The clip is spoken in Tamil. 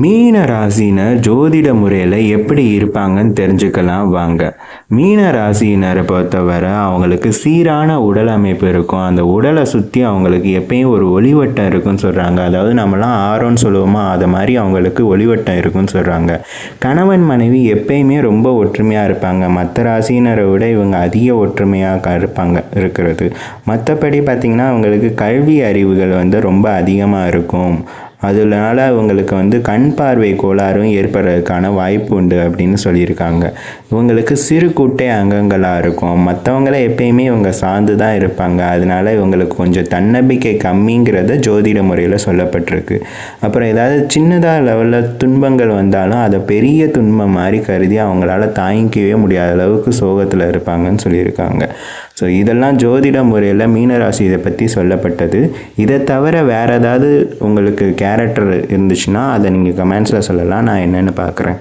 மீன ராசினர் ஜோதிட முறையில் எப்படி இருப்பாங்கன்னு தெரிஞ்சுக்கலாம் வாங்க. மீன ராசியினரை பொறுத்தவரை அவங்களுக்கு சீரான உடல் அமைப்பு இருக்கும். அந்த உடலை சுற்றி அவங்களுக்கு எப்பயும் ஒரு ஒளிவட்டம் இருக்குன்னு சொல்கிறாங்க. அதாவது நம்மளாம் ஆரோன்னு சொல்லுவோமா, அது மாதிரி அவங்களுக்கு ஒளிவட்டம் இருக்குன்னு சொல்கிறாங்க. கணவன் மனைவி எப்பயுமே ரொம்ப ஒற்றுமையாக இருப்பாங்க. மற்ற ராசியினரை விட இவங்க அதிக ஒற்றுமையாக இருக்கிறது. மற்றபடி பார்த்திங்கன்னா அவங்களுக்கு கல்வி அறிவுகள் ரொம்ப அதிகமாக இருக்கும். அதனால அவங்களுக்கு கண் பார்வை கோளாறும் ஏற்படுறதுக்கான வாய்ப்பு உண்டு அப்படின்னு சொல்லியிருக்காங்க. இவங்களுக்கு சிறு கூட்டை அங்கங்களாக இருக்கும். மற்றவங்கள எப்பயுமே இவங்க சார்ந்து தான் இருப்பாங்க. அதனால இவங்களுக்கு கொஞ்சம் தன்னம்பிக்கை கம்மிங்கிறத ஜோதிட முறையில் சொல்லப்பட்டிருக்கு. அப்புறம் ஏதாவது சின்னதாக லெவலில் துன்பங்கள் வந்தாலும் அதை பெரிய துன்பம் மாதிரி கருதி அவங்களால தாங்கிக்கவே முடியாத அளவுக்கு சோகத்தில் இருப்பாங்கன்னு சொல்லியிருக்காங்க. ஸோ இதெல்லாம் ஜோதிட முறையில் மீனராசி இதை பற்றி சொல்லப்பட்டது. இதை தவிர வேறு ஏதாவது உங்களுக்கு கேரக்டர் இருந்துச்சுன்னா அதை நீங்கள் கமெண்ட்ஸில் சொல்லலாம். நான் என்னென்னு பார்க்குறேன்.